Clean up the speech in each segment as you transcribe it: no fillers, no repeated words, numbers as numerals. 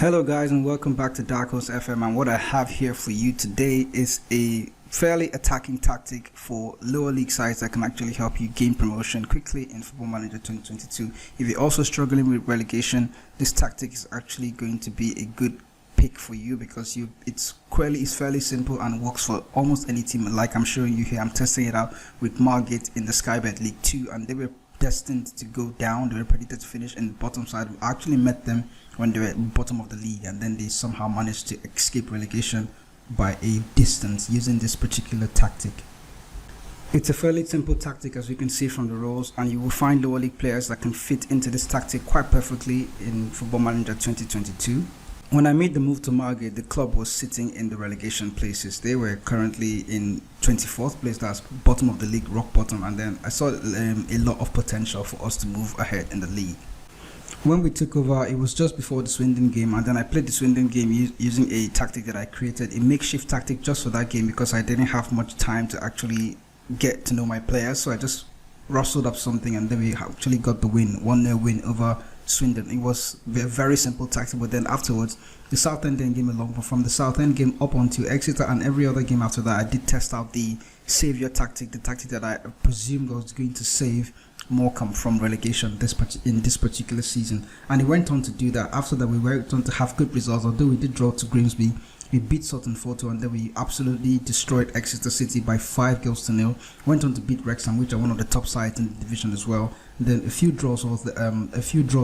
Hello guys and welcome back to DarkHorse FM, and what I have here for you today is a fairly attacking tactic for lower league sides that can actually help you gain promotion quickly in Football Manager 2022. If you're also struggling with relegation, this tactic is actually going to be a good pick for you because it's fairly simple and works for almost any team. Like I'm showing you here, I'm testing it out with Margate in the SkyBet League 2, and they were destined to go down. They were predicted to finish in the bottom side. We actually met them when they were at the bottom of the league, and then they somehow managed to escape relegation by a distance using this particular tactic. It's a fairly simple tactic, as you can see from the rules, and you will find lower league players that can fit into this tactic quite perfectly in Football Manager 2022. When I made the move to Margate, the club was sitting in the relegation places. They were currently in 24th place, that's bottom of the league, rock bottom, and then I saw a lot of potential for us to move ahead in the league. When we took over, it was just before the Swindon game, and then I played the Swindon game using a tactic that I created, a makeshift tactic just for that game because I didn't have much time to actually get to know my players. So I just rustled up something, and then we actually got the win, 1-0 win over Swindon. It was a very simple tactic, but then afterwards the Southend game along, but from the Southend game up onto Exeter and every other game after that, I did test out the Saviour tactic, the tactic that I presumed was going to save Morecambe from relegation in this particular season, and he went on to do that. After that, we went on to have good results, although we did draw to Grimsby. We beat Sutton 4-2, and then we absolutely destroyed Exeter City by 5-0. Went on to beat Wrexham, which are one of the top sides in the division as well. And then a few draws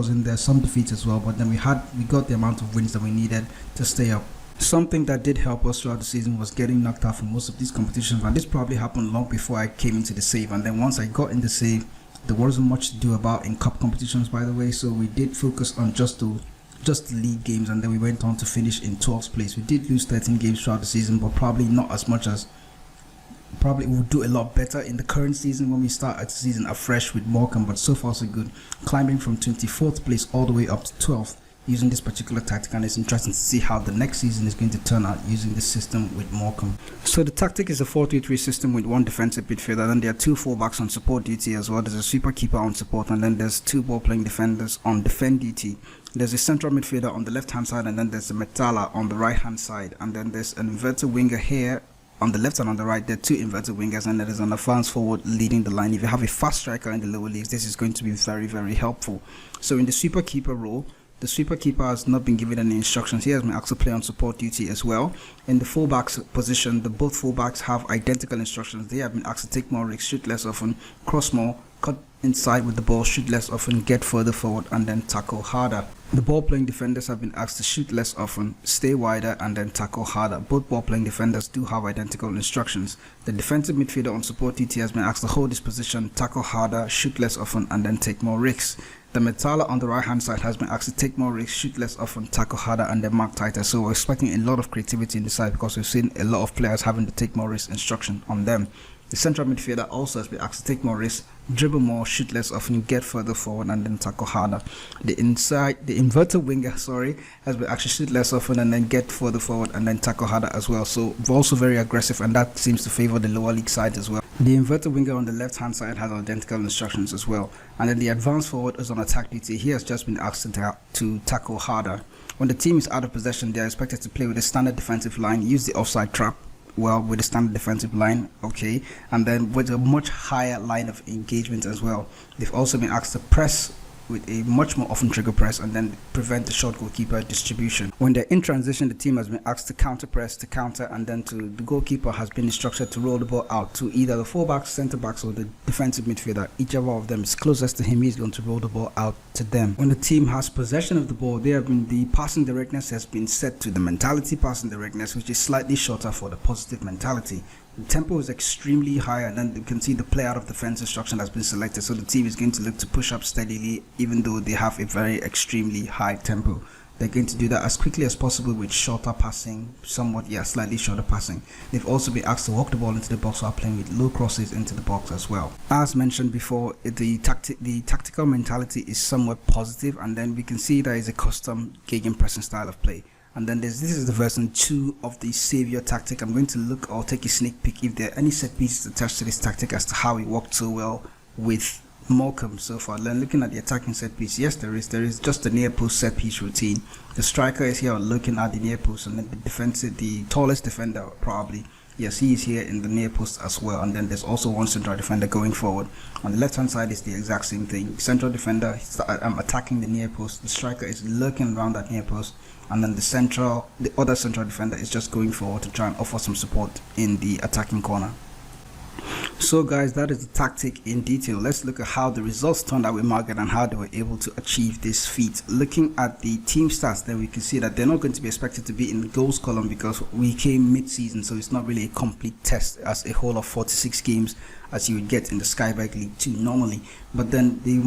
in there, some defeats as well, but then we got the amount of wins that we needed to stay up. Something that did help us throughout the season was getting knocked out from most of these competitions, and this probably happened long before I came into the save. And then once I got in the save, there wasn't much to do about in cup competitions, by the way, so we did focus on just the league games, and then we went on to finish in 12th place. We did lose 13 games throughout the season, but probably not as much as we'll do a lot better in the current season when we start the season afresh with Morecambe. But so far so good, climbing from 24th place all the way up to 12th using this particular tactic, and it's interesting to see how the next season is going to turn out using this system with Morecambe. So the tactic is a 4-2-3 system with one defensive midfielder, then there are two fullbacks on support duty as well. There's a sweeper keeper on support, and then there's two ball playing defenders on defend duty. There's a central midfielder on the left hand side, and then there's a Metala on the right hand side, and then there's an inverted winger here on the left and on the right. There are two inverted wingers, and there is an advanced forward leading the line. If you have a fast striker in the lower leagues, this is going to be very, very helpful. So in the sweeper keeper role, the sweeper keeper has not been given any instructions. He has been asked to play on support duty as well. In the fullbacks position, both fullbacks have identical instructions. They have been asked to take more risks, shoot less often, cross more, cut inside with the ball, shoot less often, get further forward, and then tackle harder. The ball playing defenders have been asked to shoot less often, stay wider, and then tackle harder. Both ball playing defenders do have identical instructions. The defensive midfielder on support duty has been asked to hold his position, tackle harder, shoot less often, and then take more risks. The Metala on the right hand side has been asked to take more risks, shoot less often, tackle harder, and then mark tighter. So we're expecting a lot of creativity in the side because we've seen a lot of players having to take more risks instruction on them. The central midfielder also has been asked to take more risks, dribble more, shoot less often, get further forward, and then tackle harder. The inverted winger, has been asked to shoot less often and then get further forward and then tackle harder as well. So also very aggressive, and that seems to favor the lower league side as well. The inverted winger on the left hand side has identical instructions as well. And then the advanced forward is on attack duty. He has just been asked to tackle harder. When the team is out of possession, they are expected to play with a standard defensive line, use the offside trap. Well, with a standard defensive line, okay, and then with a much higher line of engagement as well. They've also been asked to press with a much more often trigger press and then prevent the short goalkeeper distribution. When they're in transition, the team has been asked to counter press, to counter, and then the goalkeeper has been instructed to roll the ball out to either the fullbacks, centre backs, or the defensive midfielder. Whichever of them is closest to him, he's going to roll the ball out to them. When the team has possession of the ball, the passing directness has been set to the mentality passing directness, which is slightly shorter for the positive mentality. The tempo is extremely high, and then you can see the play out of defense instruction has been selected, so the team is going to look to push up steadily even though they have a very extremely high tempo. They're going to do that as quickly as possible with shorter passing, slightly shorter passing. They've also been asked to walk the ball into the box while playing with low crosses into the box as well. As mentioned before, the tactical mentality is somewhat positive, and then we can see there is a custom gegenpressing style of play. And then this is the version 2 of the Saviour tactic. I'm going to take a sneak peek if there are any set pieces attached to this tactic as to how it worked so well with Morecambe so far. Then looking at the attacking set piece, yes, there is just the near post set piece routine. The striker is here looking at the near post, and then the defensive, the tallest defender probably. Yes, he is here in the near post as well, and then there's also one central defender going forward. On the left hand side is the exact same thing. Central defender attacking the near post. The striker is looking around that near post, and then the other central defender is just going forward to try and offer some support in the attacking corner. So guys, that is the tactic in detail. Let's look at how the results turned out with Margate and how they were able to achieve this feat. Looking at the team stats, then we can see that they're not going to be expected to be in the goals column because we came mid-season, so it's not really a complete test as a whole of 46 games as you would get in the SkyBet League 2 normally. But then they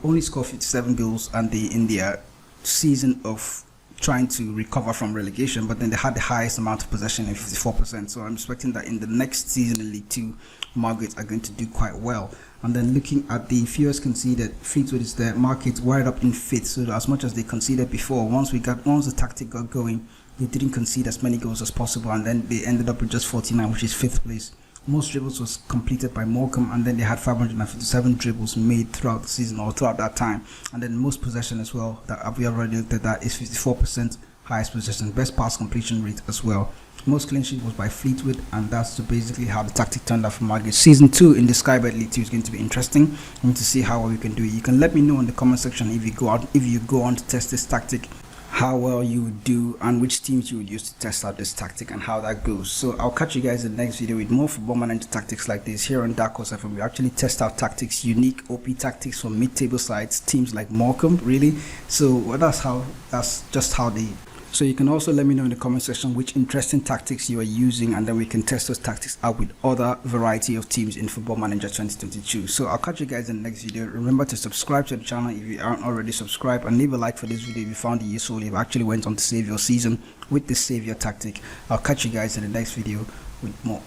only score 57 goals, and in their season of trying to recover from relegation, but then they had the highest amount of possession at 54%. So I'm expecting that in the next season in League 2, Margate are going to do quite well. And then looking at the fewest conceded, Fleetwood is there, Margate wired up in fifth. So as much as they conceded before, once the tactic got going, they didn't concede as many goals as possible, and then they ended up with just 49, which is fifth place. Most dribbles was completed by Morecambe, and then they had 557 dribbles made throughout the season or throughout that time. And then most possession as well, that we already looked at, that is 54%, highest possession, best pass completion rate as well. Most clean sheet was by Fleetwood, and that's basically how the tactic turned out for Margate. Season 2 in the SkyBet League 2 is going to be interesting. I need to see how well we can do it. You can let me know in the comment section if you go on to test this tactic, how well you would do and which teams you would use to test out this tactic and how that goes. So I'll catch you guys in the next video with more football manager tactics like this here on DarkHorse FM. We actually test out tactics, unique OP tactics from mid-table sides, teams like Morecambe, really. So that's just how they. So you can also let me know in the comment section which interesting tactics you are using, and then we can test those tactics out with other variety of teams in Football Manager 2022. So I'll catch you guys in the next video. Remember to subscribe to the channel if you aren't already subscribed, and leave a like for this video if you found it useful. If you actually went on to Saviour season with the Saviour tactic. I'll catch you guys in the next video with more.